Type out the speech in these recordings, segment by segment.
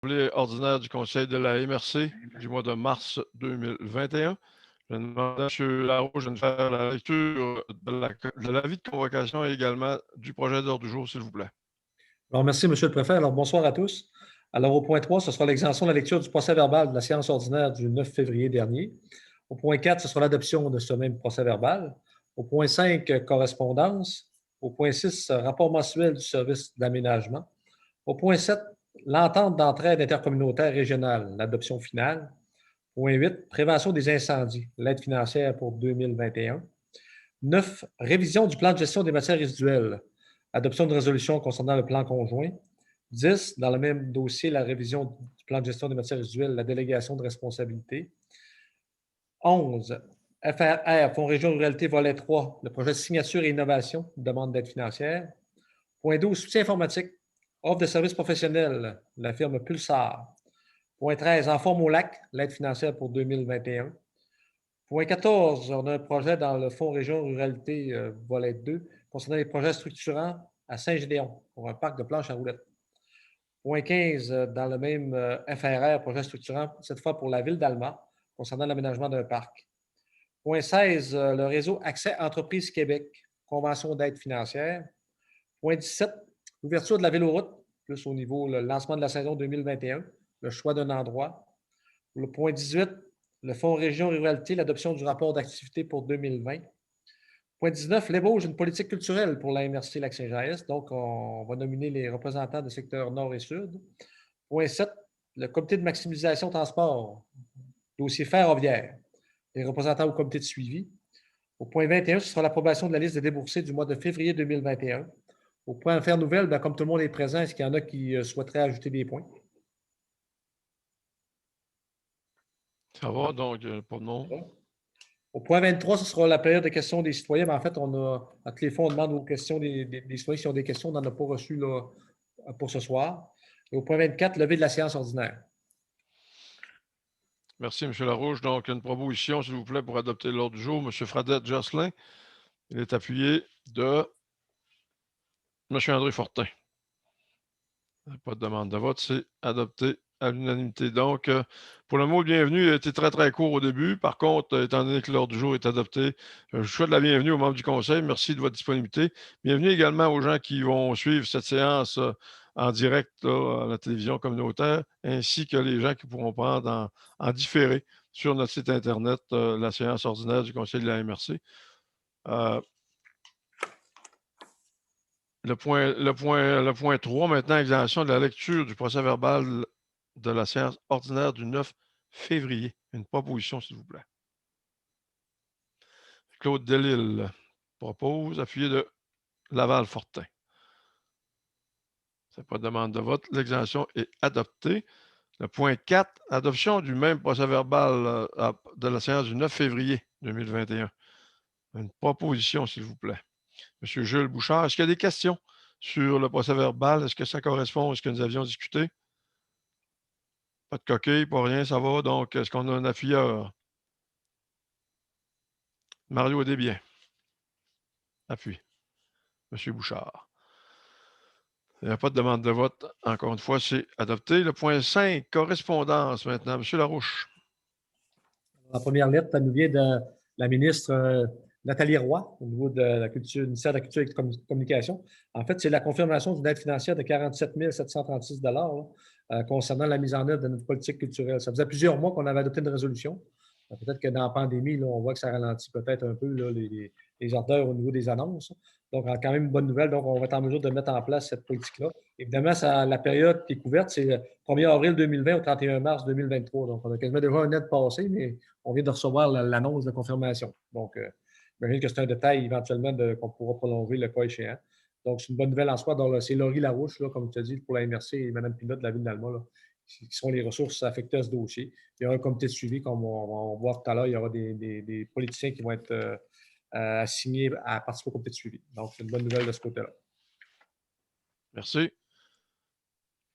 l'Assemblée ordinaire du Conseil de la MRC du mois de mars 2021. Je demande à M. Larouche de faire la lecture de l'avis de convocation et également du projet d'ordre du jour, s'il vous plaît. Alors, merci, M. le Préfet. Alors, bonsoir à tous. Alors, au point 3, ce sera l'exemption de la lecture du procès-verbal de la séance ordinaire du 9 février dernier. Au point 4, ce sera l'adoption de ce même procès-verbal. Au point 5, correspondance. Au point 6, rapport mensuel du service d'aménagement. Au point 7, l'entente d'entraide intercommunautaire régionale, l'adoption finale. Point 8, prévention des incendies, l'aide financière pour 2021. 9, révision du plan de gestion des matières résiduelles, adoption de résolution concernant le plan conjoint. 10, dans le même dossier, la révision du plan de gestion des matières résiduelles, la délégation de responsabilité. 11, FRR, Fonds Région Ruralité, volet 3, le projet de signature et innovation, demande d'aide financière. Point 12, soutien informatique, offre de services professionnels, la firme Pulsar. Point 13, en forme au lac, l'aide financière pour 2021. Point 14, on a un projet dans le Fonds Région Ruralité, volet 2, concernant les projets structurants à Saint-Gédéon pour un parc de planches à roulettes. Point 15, dans le même FRR, projet structurant, cette fois pour la ville d'Alma, concernant l'aménagement d'un parc. Point 16, le réseau Accès Entreprises Québec, convention d'aide financière. Point 17, l'ouverture de la véloroute, plus au niveau le lancement de la saison 2021, le choix d'un endroit. Le point 18, le Fonds Région Ruralité, l'adoption du rapport d'activité pour 2020. Point 19, l'ébauche d'une politique culturelle pour la MRC Lac-Saint-Jean-Est. Donc, on va nominer les représentants des secteurs nord et sud. Point 7, le comité de maximisation transport, dossier ferroviaire, les représentants au comité de suivi. Au point 21, ce sera l'approbation de la liste des déboursés du mois de février 2021. Au point faire nouvelle, comme tout le monde est présent, est-ce qu'il y en a qui souhaiteraient ajouter des points? Ça va, donc, pas de nom. Au point 23, ce sera la période de questions des citoyens. Mais en fait, à tous les fois, on demande aux questions des citoyens s'ils ont des questions. On n'en a pas reçu là, pour ce soir. Et au point 24, levée de la séance ordinaire. Merci, M. Larouche. Donc, une proposition, s'il vous plaît, pour adopter l'ordre du jour. M. Fradette-Jocelyn. Il est appuyé de M. André Fortin. Pas de demande de vote, c'est adopté à l'unanimité. Donc, pour le mot de bienvenue, il a été très, très court au début. Par contre, étant donné que l'ordre du jour est adopté, je souhaite la bienvenue aux membres du Conseil. Merci de votre disponibilité. Bienvenue également aux gens qui vont suivre cette séance en direct là, à la télévision communautaire, ainsi que les gens qui pourront prendre en différé sur notre site Internet la séance ordinaire du Conseil de la MRC. Le point 3, maintenant, exemption de la lecture du procès-verbal de la séance ordinaire du 9 février. Une proposition, s'il vous plaît. Claude Delisle propose, appuyé de Laval-Fortin. C'est pas de demande de vote. L'exemption est adoptée. Le point 4, adoption du même procès-verbal de la séance du 9 février 2021. Une proposition, s'il vous plaît. Monsieur Jules Bouchard, est-ce qu'il y a des questions sur le procès-verbal? Est-ce que ça correspond à ce que nous avions discuté? Pas de coquille, pas rien, ça va. Donc, est-ce qu'on a un appuyeur? Mario Desbiens. Appuie. Monsieur Bouchard. Il n'y a pas de demande de vote. Encore une fois, c'est adopté. Le point 5, correspondance maintenant. Monsieur Larouche. La première lettre, ça nous vient de la ministre Nathalie Roy, au niveau de la culture, du ministère de la Culture et de la Communication. En fait, c'est la confirmation d'une aide financière de 47 736 concernant la mise en œuvre de notre politique culturelle. Ça faisait plusieurs mois qu'on avait adopté une résolution. Peut-être que dans la pandémie, là, on voit que ça ralentit peut-être un peu là, les ardeurs au niveau des annonces. Donc, quand même une bonne nouvelle. Donc, on va être en mesure de mettre en place cette politique-là. Évidemment, la période qui est couverte, c'est le 1er avril 2020 au 31 mars 2023. Donc, on a quasiment déjà un an de passé, mais on vient de recevoir l'annonce de confirmation. Donc, j'imagine que c'est un détail éventuellement qu'on pourra prolonger le cas échéant. Donc, c'est une bonne nouvelle en soi. Donc, c'est Laurie Larouche, là, comme tu as dit, pour la MRC et Mme Pinot de la Ville d'Alma, qui sont les ressources affectées à ce dossier. Il y aura un comité de suivi, comme on va voir tout à l'heure. Il y aura des politiciens qui vont être assignés à participer au comité de suivi. Donc, c'est une bonne nouvelle de ce côté-là. Merci.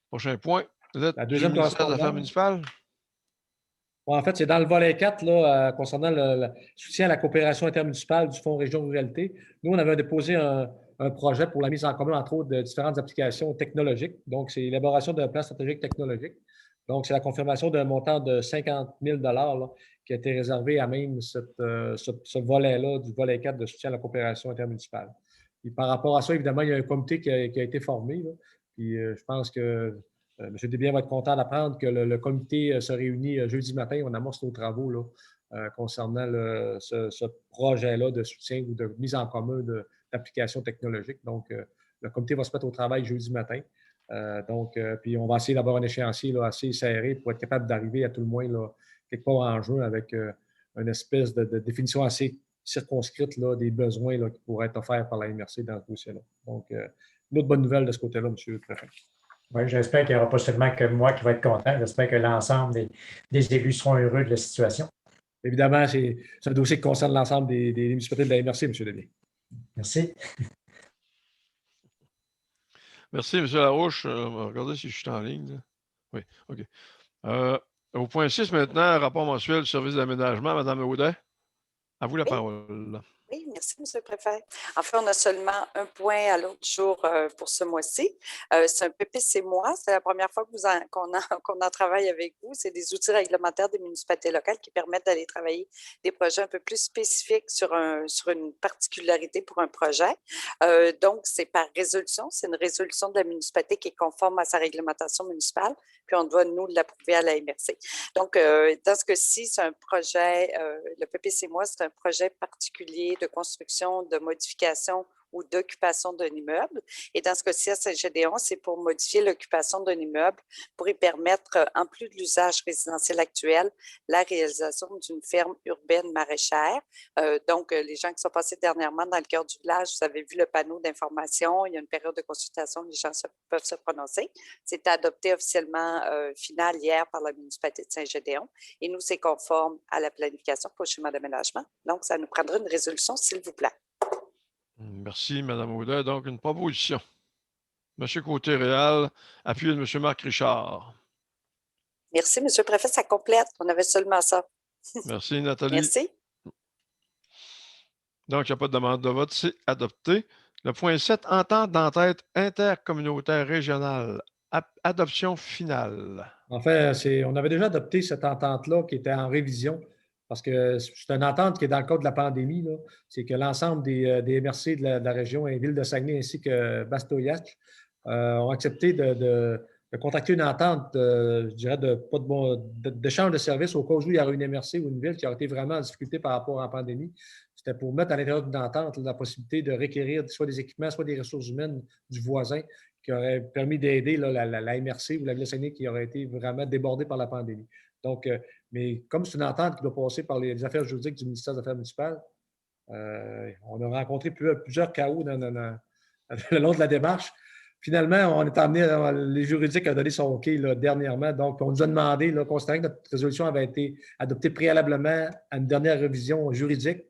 Prochain point. La deuxième du ministère des Affaires municipales. Bon, en fait, c'est dans le volet 4, là, concernant le soutien à la coopération intermunicipale du Fonds Région Ruralité. Nous, on avait déposé un projet pour la mise en commun, entre autres, de différentes applications technologiques. Donc, c'est l'élaboration d'un plan stratégique technologique. Donc, c'est la confirmation d'un montant de 50 000 là, qui a été réservé à même ce volet-là, du volet 4 de soutien à la coopération intermunicipale. Puis, par rapport à ça, évidemment, il y a un comité qui a été formé. Là. Puis, je pense que M. Desbiens va être content d'apprendre que le comité se réunit jeudi matin. On amorce nos travaux là, concernant ce projet-là de soutien ou de mise en commun d'applications technologiques. Donc, le comité va se mettre au travail jeudi matin. Puis on va essayer d'avoir un échéancier là, assez serré pour être capable d'arriver à tout le moins là, quelque part en juin avec une espèce de définition assez circonscrite là, des besoins là, qui pourraient être offerts par la MRC dans ce dossier-là. Donc, une autre bonne nouvelle de ce côté-là, M. le Préfet. Oui, j'espère qu'il n'y aura pas seulement que moi qui va être content. J'espère que l'ensemble des élus seront heureux de la situation. Évidemment, c'est un dossier qui concerne l'ensemble des municipalités de la MRC, M. Desbiens. Merci. Merci, M. Larouche. Regardez si je suis en ligne. Là. Oui, OK. Au point 6 maintenant, rapport mensuel du service d'aménagement. Mme Audet, à vous la parole. Oui, merci, M. le Préfet. En fait, on a seulement un point à l'ordre du jour pour ce mois-ci. C'est un PPC-moi. C'est la première fois qu'on en travaille avec vous. C'est des outils réglementaires des municipalités locales qui permettent d'aller travailler des projets un peu plus spécifiques sur une particularité pour un projet. Donc, c'est par résolution. C'est une résolution de la municipalité qui est conforme à sa réglementation municipale, puis on doit, nous, l'approuver à la MRC. Donc, dans ce cas-ci, c'est un projet, le PPC-moi, c'est un projet particulier de construction, de modification ou d'occupation d'un immeuble. Et dans ce cas-ci, à Saint-Gédéon, c'est pour modifier l'occupation d'un immeuble pour y permettre, en plus de l'usage résidentiel actuel, la réalisation d'une ferme urbaine maraîchère. Donc, les gens qui sont passés dernièrement dans le cœur du village, vous avez vu le panneau d'information. Il y a une période de consultation, les gens peuvent se prononcer. C'était adopté officiellement final hier par la municipalité de Saint-Gédéon. Et nous, c'est conforme à la planification pour le schéma d'aménagement. Donc, ça nous prendra une résolution, s'il vous plaît. Merci, Mme Audet. Donc, une proposition. M. Côté-Réal, appuyé de M. Marc Richard. Merci, M. le Préfet. Ça complète. On avait seulement ça. Merci, Nathalie. Merci. Donc, il n'y a pas de demande de vote. C'est adopté. Le point 7, entente d'entente intercommunautaire régionale. Adoption finale. En fait, on avait déjà adopté cette entente-là qui était en révision parce que c'est une entente qui est dans le cadre de la pandémie. C'est que l'ensemble des MRC de la région et Ville de Saguenay ainsi que Bastoyac ont accepté de contracter une entente, je dirais, d'échange de services au cas où il y aurait une MRC ou une ville qui aurait été vraiment en difficulté par rapport à la pandémie. C'était pour mettre à l'intérieur d'une entente la possibilité de requérir soit des équipements, soit des ressources humaines du voisin qui aurait permis d'aider la MRC ou la Ville de Saguenay qui aurait été vraiment débordée par la pandémie. Donc, mais comme c'est une entente qui doit passer par les affaires juridiques du ministère des Affaires municipales, on a rencontré plusieurs chaos le long de la démarche. Finalement, on est amené, les juridiques ont donné son OK là, dernièrement. Donc, on nous a demandé, là, considérant que notre résolution avait été adoptée préalablement à une dernière révision juridique,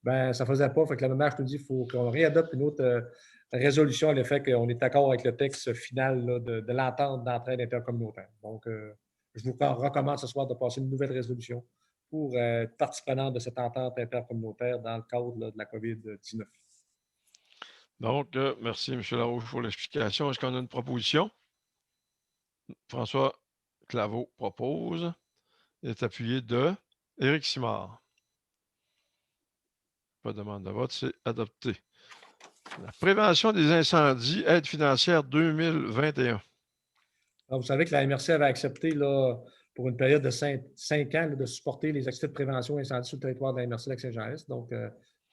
ben ça ne faisait pas. Fait que la mémoire nous dit qu'il faut qu'on réadopte une autre résolution à l'effet qu'on est d'accord avec le texte final là, de l'entente d'entraide intercommunautaire. Donc, je vous recommande ce soir de passer une nouvelle résolution pour être partie prenante de cette entente intercommunautaire dans le cadre là, de la COVID-19. Donc, merci, M. Larouche, pour l'explication. Est-ce qu'on a une proposition? François Claveau propose. Il est appuyé de Éric Simard. Pas de demande de vote, c'est adopté. La prévention des incendies, aide financière 2021. Alors, vous savez que la MRC avait accepté là, pour une période de 5 ans là, de supporter les activités de prévention incendie sur le territoire de la MRC Lac-Saint-Jean-Est. Donc,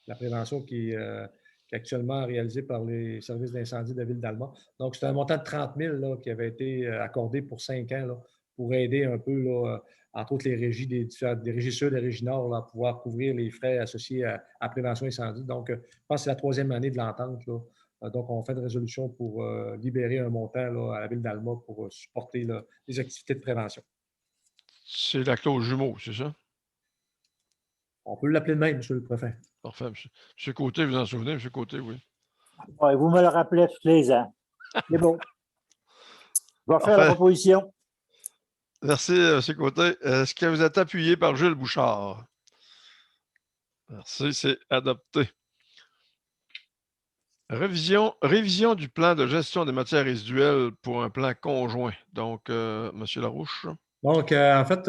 la prévention qui est actuellement réalisée par les services d'incendie de la ville d'Alma. Donc, c'est un montant de 30 000 là, qui avait été accordé pour 5 ans là, pour aider un peu, là, entre autres, les régies des régies sud et des régies nord là, à pouvoir couvrir les frais associés à la prévention incendie. Donc, je pense que c'est la 3e année de l'entente. Donc, on fait une résolution pour libérer un montant là, à la ville d'Alma pour supporter là, les activités de prévention. C'est la clause jumeau, c'est ça? On peut l'appeler de même, M. le Préfet. Parfait. M. Côté, vous en souvenez, M. Côté, oui. Ouais, vous me le rappelez tous les ans. C'est bon. Je vais faire la proposition. Merci, M. Côté. Est-ce que vous êtes appuyé par Gilles Bouchard? Merci, c'est adopté. Révision du plan de gestion des matières résiduelles pour un plan conjoint. Donc, M. Larouche. Donc, en fait,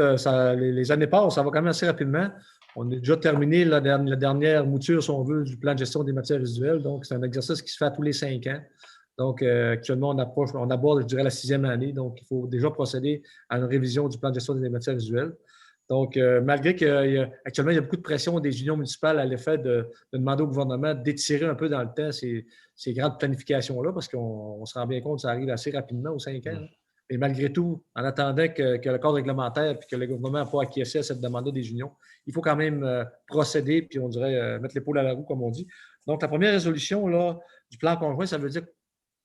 les années passent, ça va quand même assez rapidement. On a déjà terminé la dernière mouture, si on veut, du plan de gestion des matières résiduelles. Donc, c'est un exercice qui se fait à tous les 5 ans. Donc, actuellement, on aborde, je dirais, la 6e année. Donc, il faut déjà procéder à une révision du plan de gestion des matières résiduelles. Donc, malgré qu'actuellement, il y a beaucoup de pression des unions municipales à l'effet de demander au gouvernement d'étirer un peu dans le temps ces grandes planifications-là, parce qu'on se rend bien compte que ça arrive assez rapidement aux 5 ans. Et malgré tout, en attendant que le cadre réglementaire et que le gouvernement n'a pas acquiescé à cette demande des unions, il faut quand même procéder, puis on dirait mettre l'épaule à la roue, comme on dit. Donc, la première résolution là, du plan conjoint, ça veut dire,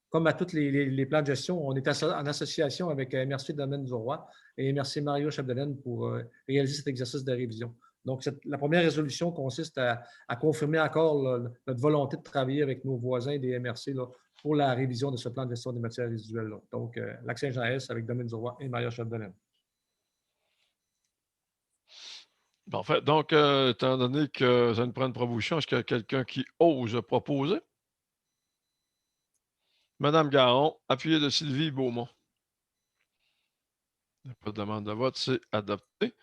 comme à tous les plans de gestion, on est en association avec MRC Domaine du Roi et MRC Mario Chapdelaine pour réaliser cet exercice de révision. Donc, la première résolution consiste à confirmer encore notre volonté de travailler avec nos voisins des MRC là, pour la révision de ce plan de gestion des matières résiduelles. Là. Donc, Lac-Saint-Jean-Est avec Domaine du Roi et Mario Chapdelaine. Parfait. Donc, étant donné que ça nous prend une proposition, est-ce qu'il y a quelqu'un qui ose proposer? Madame Garon, appuyée de Sylvie Beaumont. Il n'y a pas de demande de vote, c'est adopté.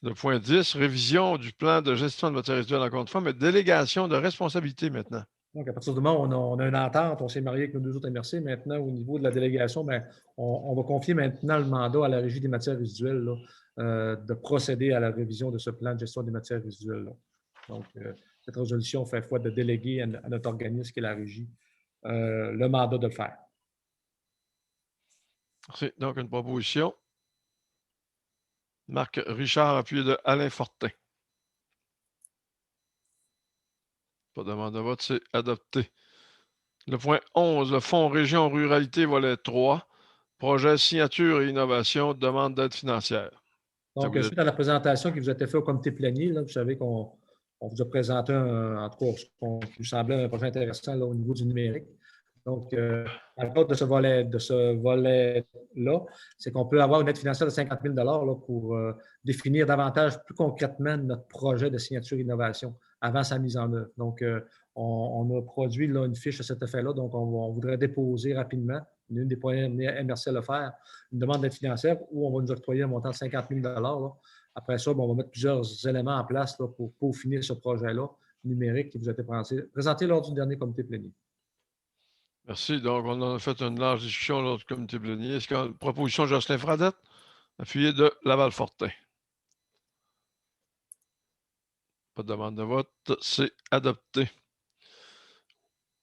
Le point 10, révision du plan de gestion de matières résiduelles encore une fois, mais délégation de responsabilité maintenant. Donc, à partir du moment où on a une entente, on s'est marié avec nos 2 autres MRC. Maintenant, au niveau de la délégation, bien, on va confier maintenant le mandat à la Régie des matières résiduelles là, de procéder à la révision de ce plan de gestion des matières résiduelles. Là. Donc, cette résolution fait foi de déléguer à notre organisme qui est la Régie le mandat de le faire. Merci. Donc, une proposition. Marc Richard, appuyé de Alain Fortin. Pas de demande de vote, c'est adopté. Le point 11, le Fonds Région Ruralité, volet 3, projet signature et innovation, demande d'aide financière. Donc, suite à la présentation qui vous a été faite au comité plénier, là, vous savez qu'on vous a présenté, en tout cas, ce qu'on nous semblait un projet intéressant là, au niveau du numérique. Donc, à cause de ce volet-là, c'est qu'on peut avoir une aide financière de 50 000 là, pour définir davantage, plus concrètement, notre projet de signature innovation avant sa mise en œuvre. Donc, on a produit là, une fiche à cet effet-là. Donc, on voudrait déposer rapidement, une des premières MRC à le faire, une demande d'aide financière où on va nous octroyer un montant de 50 000 là. Après ça, on va mettre plusieurs éléments en place là, pour peaufiner ce projet-là numérique qui vous a été présenté lors du dernier comité plénier. Merci. Donc, on en a fait une large discussion lors du comité plénier. Est-ce qu'il y a une proposition de Jocelyn Fradette, appuyé de Laval-Fortin? Pas de demande de vote. C'est adopté.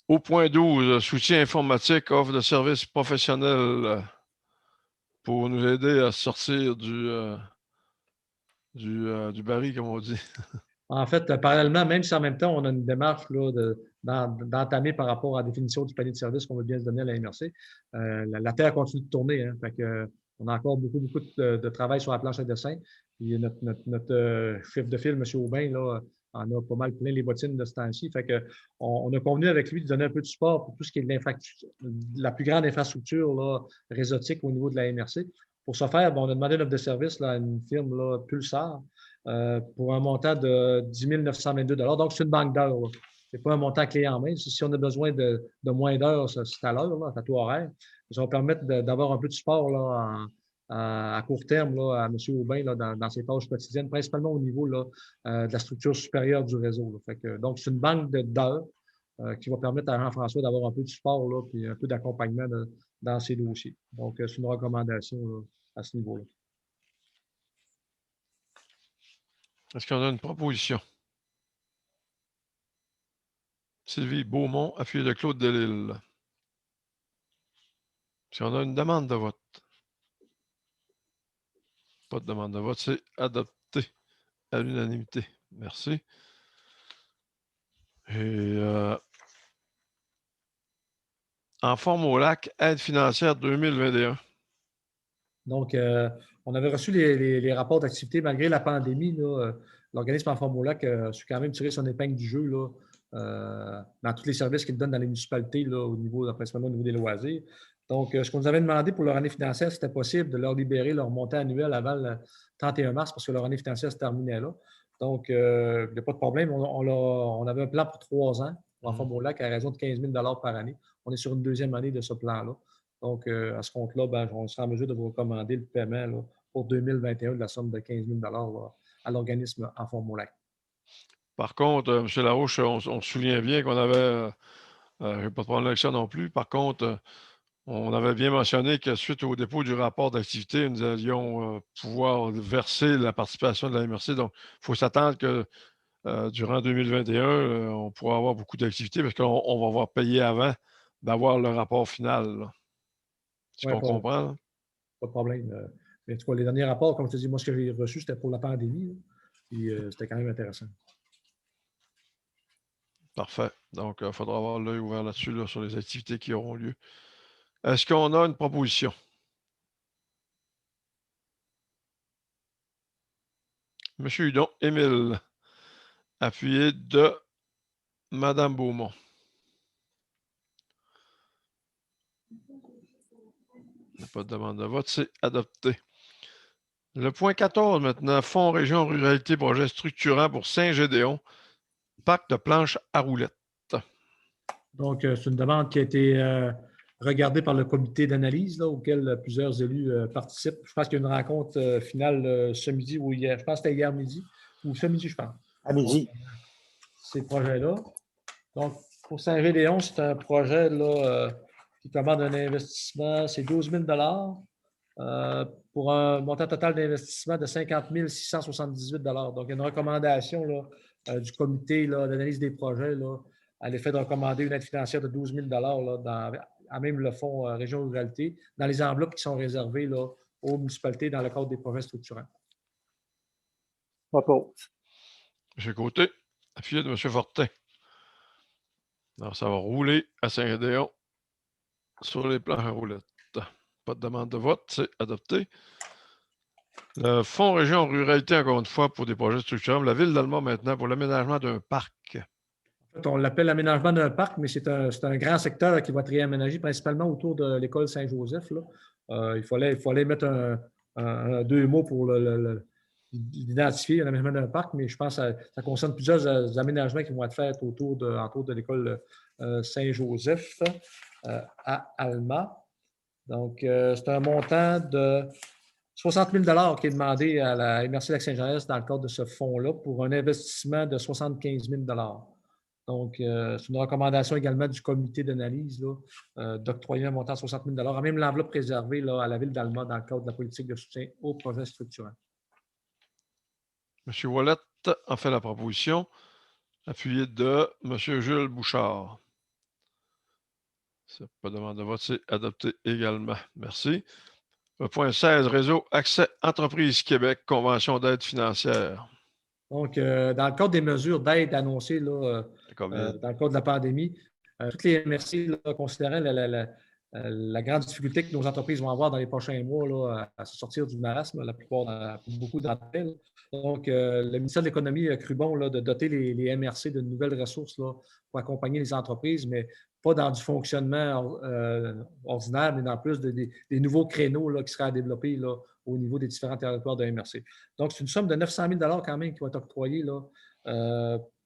Au point 12, soutien informatique, offre de services professionnels pour nous aider à sortir du baril, comme on dit. En fait, parallèlement, même si en même temps, on a une démarche là, d'entamer par rapport à la définition du panier de services qu'on veut bien se donner à la MRC, la Terre continue de tourner. Hein, fait que, on a encore beaucoup de travail sur la planche à dessin. Puis notre chef de file, M. Aubin, là, en a pas mal plein les bottines de ce temps-ci. Fait que, on a convenu avec lui de donner un peu de support pour tout ce qui est la plus grande infrastructure là, réseautique au niveau de la MRC. Pour ce faire, on a demandé une offre de service là, à une firme là, Pulsar. Pour un montant de 10 922 $. Donc, c'est une banque d'heures. Ce n'est pas un montant clé en main. Si on a besoin de moins d'heures, c'est à l'heure, à taux horaire. Ça va permettre d'avoir un peu de support là, à court terme là, à M. Aubin là, dans ses tâches quotidiennes, principalement au niveau là, de la structure supérieure du réseau. Fait que, donc, c'est une banque d'heures qui va permettre à Jean-François d'avoir un peu de support là, puis un peu d'accompagnement dans ses dossiers. Donc, c'est une recommandation là, à ce niveau-là. Est-ce qu'on a une proposition? Sylvie Beaumont, appuyé de Claude Delisle. Est-ce qu'on a une demande de vote? Pas de demande de vote, c'est adopté à l'unanimité. Merci. Et en forme au lac, aide financière 2021. Donc, on avait reçu les rapports d'activité malgré la pandémie. L'organisme en forme au lac a su quand même tirer son épingle du jeu là, dans tous les services qu'il donne dans les municipalités, là, principalement au niveau des loisirs. Donc, ce qu'on nous avait demandé pour leur année financière, c'était possible de leur libérer leur montant annuel avant le 31 mars parce que leur année financière se terminait là. Donc, il n'y a pas de problème. On avait un plan pour 3 ans. Enfant Montlac à raison de 15 000 par année. On est sur une deuxième année de ce plan-là. Donc, à ce compte-là, ben, on sera en mesure de vous recommander le paiement là, pour 2021 de la somme de 15 000 là, à l'organisme Enfant Montlac. Par contre, M. Larouche, on se souvient bien qu'on avait, je n'ai pas de problème avec ça non plus. Par contre, on avait bien mentionné que suite au dépôt du rapport d'activité, nous allions pouvoir verser la participation de la MRC. Donc, il faut s'attendre que durant 2021, on pourra avoir beaucoup d'activités parce qu'on va avoir payé avant d'avoir le rapport final. Là. Tu comprends? Là? Pas de problème. Mais en tout cas, les derniers rapports, comme je te dis, moi, ce que j'ai reçu, c'était pour la pandémie. Là, puis c'était quand même intéressant. Parfait. Donc, il faudra avoir l'œil ouvert là-dessus, là, sur les activités qui auront lieu. Est-ce qu'on a une proposition? Monsieur Hudon, Émile, appuyé de Madame Beaumont. Il n'y a pas de demande de vote, c'est adopté. Le point 14 maintenant, Fonds Région Ruralité, projet structurant pour Saint-Gédéon, parc de planches à roulettes. Donc, c'est une demande qui a été regardée par le comité d'analyse auquel plusieurs élus participent. Je pense qu'il y a une rencontre finale ce midi ou hier. Je pense que c'était hier midi ou ce midi, je pense. À midi. Donc, ces projets-là. Donc, pour Saint-Gédéon, c'est un projet là, qui commande un investissement, c'est 12 000 pour un montant total d'investissement de 50 678 Donc, il y a une recommandation là, du comité d'analyse des projets là, à l'effet de recommander une aide financière de 12 000 là, à même le fonds Région Ruralité, dans les enveloppes qui sont réservées là, aux municipalités dans le cadre des projets structurants. M'oppose. M. Côté, appuyé de M. Fortin. Alors, ça va rouler à Saint-Gédéon sur les planches à roulettes. Pas de demande de vote, c'est adopté. Le Fonds Région Ruralité, encore une fois, pour des projets structurants. La Ville d'Alma, maintenant, pour l'aménagement d'un parc. En fait, on l'appelle l'aménagement d'un parc, mais c'est un grand secteur qui va être réaménagé principalement autour de l'école Saint-Joseph. Il fallait mettre deux mots pour l'identifier, l'aménagement d'un parc, mais je pense que ça concerne plusieurs aménagements qui vont être faits autour de l'école Saint-Joseph à Alma. Donc, c'est un montant de 60 000 qui est demandé à la MRC Lac-Saint-Jean-Est dans le cadre de ce fonds-là pour un investissement de 75 000 Donc, c'est une recommandation également du comité d'analyse d'octroyer un montant de 60 000 à même l'enveloppe réservée là, à la Ville d'Alma dans le cadre de la politique de soutien aux projets structurants. M. Ouellet en fait la proposition, appuyé de M. Jules Bouchard. C'est pas de demande de vote, c'est adopté également. Merci. Le point 16, Réseau Accès Entreprise Québec, Convention d'aide financière. Donc, dans le cadre des mesures d'aide annoncées là, dans le cadre de la pandémie, toutes les MRC, là, considérant la grande difficulté que nos entreprises vont avoir dans les prochains mois là, à se sortir du marasme, beaucoup d'entre elles. Donc, le ministère de l'Économie a cru bon là, de doter les MRC de nouvelles ressources là, pour accompagner les entreprises, mais pas dans du fonctionnement ordinaire, mais dans plus des nouveaux créneaux là, qui seraient à développer là, au niveau des différents territoires de MRC. Donc, c'est une somme de 900 000 quand même qui va être octroyée là,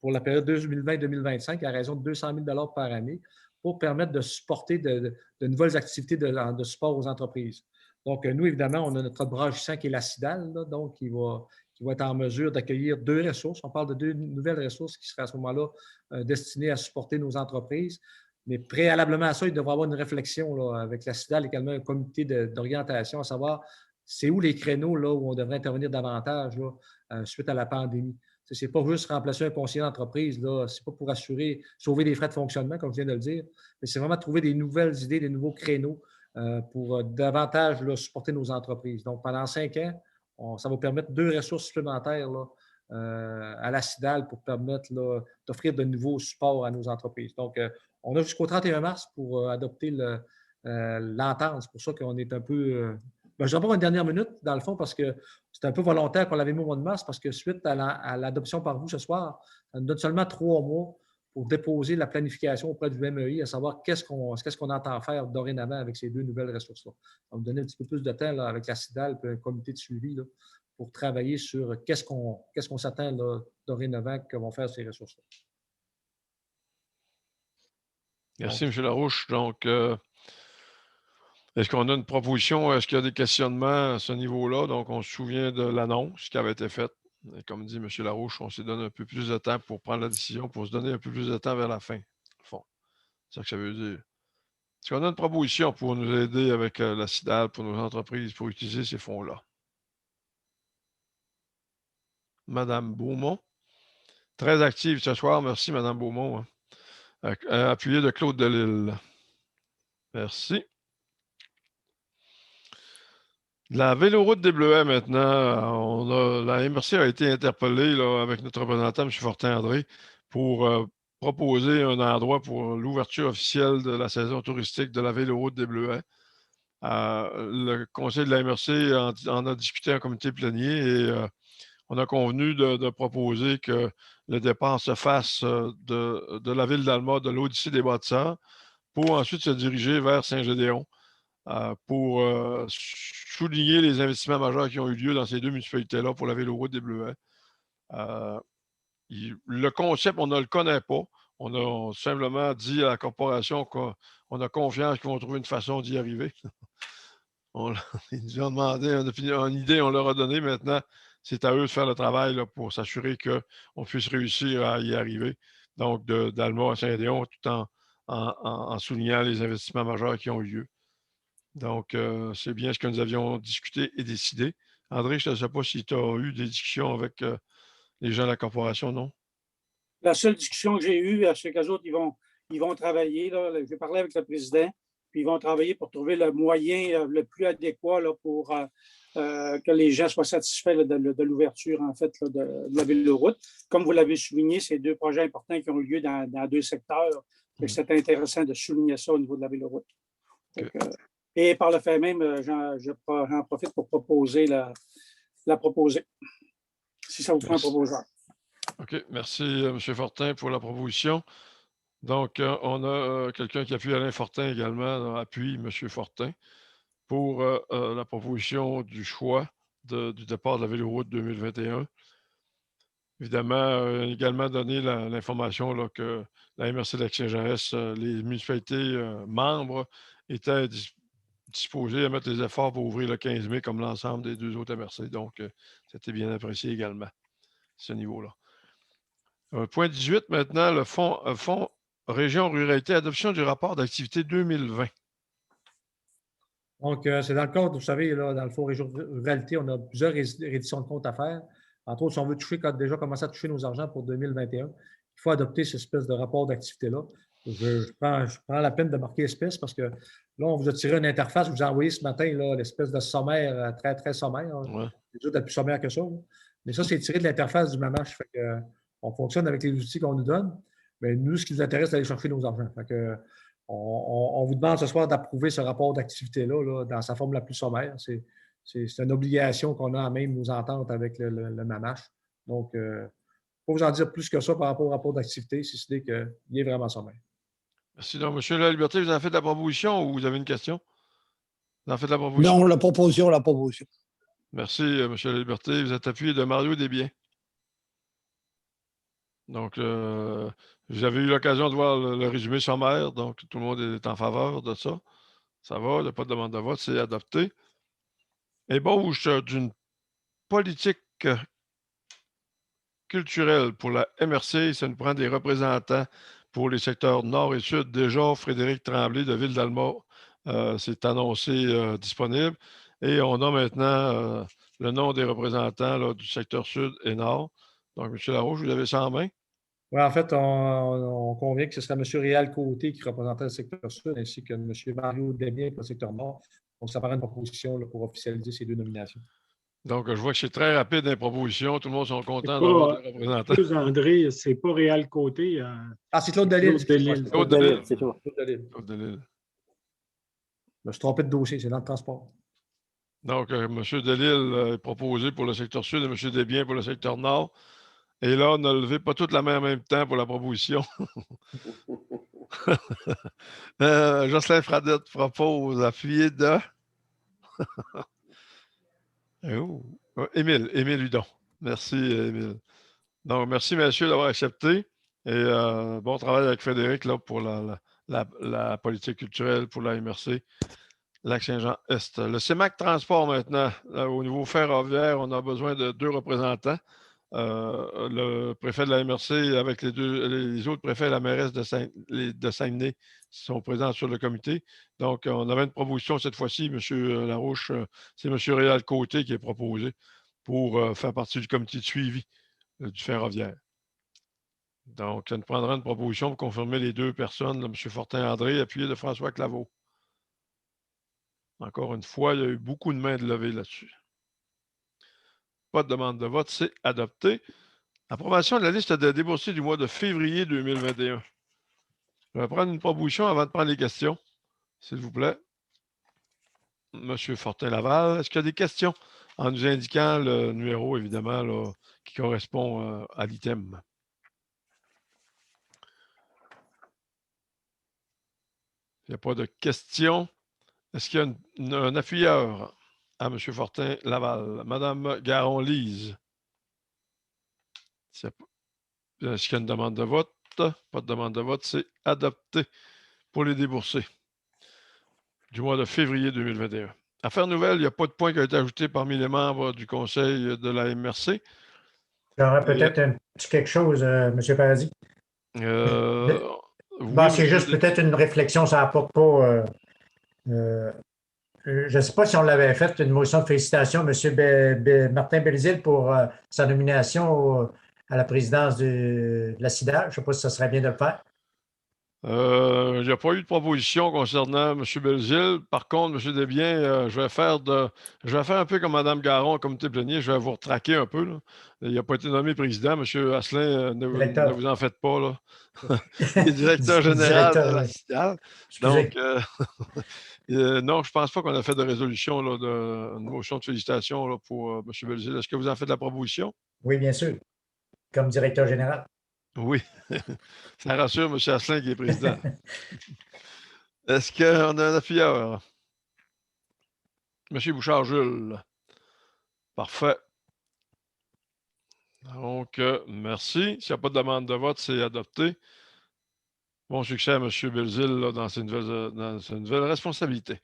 pour la période 2020-2025 à raison de 200 000 par année pour permettre de supporter de nouvelles activités de support aux entreprises. Donc, nous, évidemment, on a notre bras agissant qui est la CIDAL, là, donc qui va être en mesure d'accueillir 2 ressources. On parle de 2 nouvelles ressources qui seraient à ce moment-là destinées à supporter nos entreprises. Mais préalablement à ça, il devrait y avoir une réflexion là, avec la CIDAL, également un comité d'orientation, à savoir c'est où les créneaux là, où on devrait intervenir davantage là, suite à la pandémie. Ce n'est pas juste remplacer un conseiller d'entreprise, ce n'est pas pour sauver des frais de fonctionnement, comme je viens de le dire, mais c'est vraiment trouver des nouvelles idées, des nouveaux créneaux pour davantage là, supporter nos entreprises. Donc, pendant 5 ans, ça va permettre 2 ressources supplémentaires là, à la CIDAL pour permettre d'offrir de nouveaux supports à nos entreprises. Donc, on a jusqu'au 31 mars pour adopter l'entente. C'est pour ça qu'on est un peu... je vais avoir une dernière minute, dans le fond, parce que c'est un peu volontaire qu'on l'avait mis au mois de mars, parce que suite à l'adoption par vous ce soir, ça nous donne seulement 3 mois pour déposer la planification auprès du MEI, à savoir qu'est-ce qu'on entend faire dorénavant avec ces 2 nouvelles ressources-là. On va nous donner un petit peu plus de temps là, avec la CIDAL et un comité de suivi là, pour travailler sur qu'est-ce qu'on s'attend dorénavant que vont faire ces ressources-là. Merci, M. Larouche. Donc, est-ce qu'on a une proposition? Est-ce qu'il y a des questionnements à ce niveau-là? Donc, on se souvient de l'annonce qui avait été faite. Et comme dit M. Larouche, on s'est donné un peu plus de temps pour prendre la décision, pour se donner un peu plus de temps vers la fin. Au fond. C'est ça que ça veut dire. Est-ce qu'on a une proposition pour nous aider avec la CIDAL, pour nos entreprises, pour utiliser ces fonds-là? Madame Beaumont. Très active ce soir. Merci, Madame Beaumont. Appuyé de Claude Delisle. Merci. La véloroute des Bleuets maintenant, la MRC a été interpellée là, avec notre représentant, M. Fortin-André, pour proposer un endroit pour l'ouverture officielle de la saison touristique de la véloroute des Bleuets. Le conseil de la MRC en a discuté en comité plénier et on a convenu de proposer que le départ se fasse de la ville d'Alma, de l'Odyssée des Bâtisseurs, pour ensuite se diriger vers Saint-Gédéon. Pour souligner les investissements majeurs qui ont eu lieu dans ces deux municipalités-là pour la véloroute des Bleuets. Le concept, on ne le connaît pas. On a simplement dit à la corporation qu'on a confiance qu'ils vont trouver une façon d'y arriver. Ils nous ont demandé une idée, on leur a donné. Maintenant, c'est à eux de faire le travail là, pour s'assurer qu'on puisse réussir à y arriver. Donc, d'Alma à Saint-Gédéon, tout en soulignant les investissements majeurs qui ont eu lieu. Donc, c'est bien ce que nous avions discuté et décidé. André, je ne sais pas si tu as eu des discussions avec les gens de la corporation, non? La seule discussion que j'ai eue, c'est qu'eux autres, ils vont travailler. J'ai parlé avec le président, puis ils vont travailler pour trouver le moyen le plus adéquat là, pour que les gens soient satisfaits là, de l'ouverture, en fait, là, de la véloroute. Comme vous l'avez souligné, c'est deux projets importants qui ont eu lieu dans deux secteurs. C'est intéressant de souligner ça au niveau de la véloroute. Okay. Et par le fait même, j'en profite pour proposer la proposer, si ça vous fait un proposeur. OK. Merci, M. Fortin, pour la proposition. Donc, on a quelqu'un qui appuie Alain Fortin également, appuie M. Fortin pour la proposition du choix du départ de la véloroute 2021. Évidemment, également donné l'information que la MRC de Lac-Saint-Jean-Est, les municipalités membres étaient disposés à mettre les efforts pour ouvrir le 15 mai comme l'ensemble des deux autres MRC. Donc, c'était bien apprécié également, ce niveau-là. Point 18, maintenant, le fonds Région Ruralité, adoption du rapport d'activité 2020. Donc, c'est dans le cadre, vous savez, là, dans le fonds Région Ruralité, on a plusieurs redditions de comptes à faire. Entre autres, si on veut déjà commencer à toucher nos argents pour 2021, il faut adopter cette espèce de rapport d'activité-là. Je prends la peine de marquer espèce parce que là, on vous a tiré une interface, vous a envoyé ce matin l'espèce de sommaire très, très sommaire. Ouais. C'est juste plus sommaire que ça. Là. Mais ça, c'est tiré de l'interface du MAMACH. Fait que, on fonctionne avec les outils qu'on nous donne. Mais nous, ce qui nous intéresse, c'est d'aller chercher nos argents. Fait que, on vous demande ce soir d'approuver ce rapport d'activité-là dans sa forme la plus sommaire. C'est une obligation qu'on a à même nos ententes avec le MAMACH. Donc, il faut vous en dire plus que ça par rapport au rapport d'activité, si c'est qu'il est vraiment sommaire. Merci. Donc, M. Laliberté, vous en faites la proposition ou vous avez une question? Vous en faites la proposition? Non, la proposition. Merci, M. Laliberté. Vous êtes appuyé de Mario Desbiens. Donc, j'avais eu l'occasion de voir le résumé sommaire, donc tout le monde est en faveur de ça. Ça va, il n'y a pas de demande de vote, c'est adopté. Ébauche d'une politique culturelle pour la MRC, ça nous prend des représentants pour les secteurs nord et sud. Déjà, Frédéric Tremblay de Ville-d'Alma s'est annoncé disponible. Et on a maintenant le nom des représentants là, du secteur sud et nord. Donc, M. Larouche, vous avez ça en main? Oui, en fait, on convient que ce sera M. Réal Côté qui représenterait le secteur sud, ainsi que M. Mario Desbiens pour le secteur nord. Donc, ça paraît une proposition là, pour officialiser ces deux nominations. Donc, je vois que c'est très rapide les propositions. Tout le monde sont contents d'avoir des représentants. André, c'est pas Réal Côté. C'est Claude Delisle. Claude Delisle, c'est tout. Claude Delisle. Je me suis trompé de dossier, c'est dans le transport. Donc, M. Delisle est proposé pour le secteur sud et M. Desbiens pour le secteur nord. Et là, on ne levé pas toute la main en même temps pour la proposition. Jocelyn Fradette propose appuyer de... Émile Hudon. Merci, Émile. Donc, merci, messieurs, d'avoir accepté. Et bon travail avec Frédéric là, pour la la politique culturelle pour la MRC Lac-Saint-Jean-Est. Le CEMAC Transport maintenant, au niveau ferroviaire, on a besoin de 2 représentants. Le préfet de la MRC avec les autres préfets et la mairesse de Saguenay sont présents sur le comité. Donc, on avait une proposition cette fois-ci, M. Larouche, c'est M. Réal Côté qui est proposé pour faire partie du comité de suivi du ferroviaire. Donc, ça nous prendra une proposition pour confirmer les 2 personnes, là, M. Fortin-André, appuyé de François Claveau. Encore une fois, il y a eu beaucoup de mains de levée là-dessus. Pas de demande de vote, c'est adopté. Approbation de la liste de déboursés du mois de février 2021. Je vais prendre une proposition avant de prendre les questions, s'il vous plaît. Monsieur Fortin-Laval, est-ce qu'il y a des questions en nous indiquant le numéro, évidemment, là, qui correspond à l'item? Il n'y a pas de questions. Est-ce qu'il y a un appuyeur à M. Fortin-Laval? Madame Garon-Lise. Est-ce qu'il y a une demande de vote? Pas de demande de vote, c'est adopté pour les déboursés du mois de février 2021. Affaires nouvelles, il n'y a pas de point qui a été ajouté parmi les membres du conseil de la MRC. J'aurais peut-être un petit quelque chose, M. Paradis. Oui, c'est juste peut-être une réflexion, ça n'apporte pas. Je ne sais pas si on l'avait fait, une motion de félicitations, M. Martin Belzile, pour sa nomination à la présidence de la CIDA. Je ne sais pas si ça serait bien de le faire. Il n'y a pas eu de proposition concernant M. Belzile. Par contre, M. Desbiens, je vais faire un peu comme Mme Garon, comité plénier. Je vais vous retraquer un peu. Là. Il n'a pas été nommé président. M. Asselin, ne vous en faites pas. Là. Il est directeur général de la CIDA. Donc, non, je ne pense pas qu'on a fait de résolution, là, une motion de félicitations là, pour M. Belzile. Est-ce que vous en faites la proposition? Oui, bien sûr. Comme directeur général. Oui. Ça rassure M. Asselin qui est président. Est-ce qu'on a un appuyeur? M. Bouchard-Jules. Parfait. Donc, merci. S'il n'y a pas de demande de vote, c'est adopté. Bon succès à M. Belzile dans ses nouvelles responsabilités.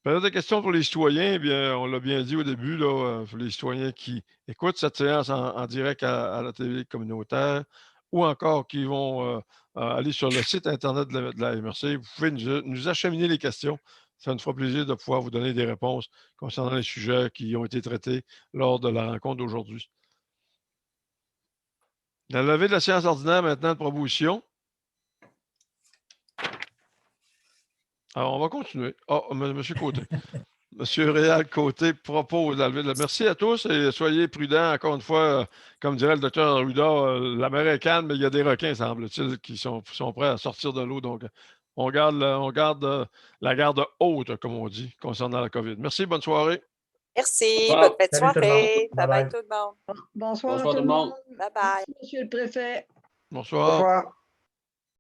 Période de questions pour les citoyens, eh bien, on l'a bien dit au début, là, pour les citoyens qui écoutent cette séance en direct à la télé communautaire ou encore qui vont aller sur le site Internet de la MRC. Vous pouvez nous acheminer les questions. Ça nous fera plaisir de pouvoir vous donner des réponses concernant les sujets qui ont été traités lors de la rencontre d'aujourd'hui. La levée de la séance ordinaire maintenant de proposition. Alors, on va continuer. M. Côté. M. Réal Côté propose la levée de la... Merci à tous et soyez prudents. Encore une fois, comme dirait le docteur Arruda, la mer est calme, mais il y a des requins, semble-t-il, qui sont prêts à sortir de l'eau. Donc, on garde la garde haute, comme on dit, concernant la COVID. Merci, bonne soirée. Merci, bonne fête de soirée. Bye bye tout le monde. Bonsoir tout le monde. Bye bye. Merci, Monsieur le Préfet. Bonsoir. Bonsoir.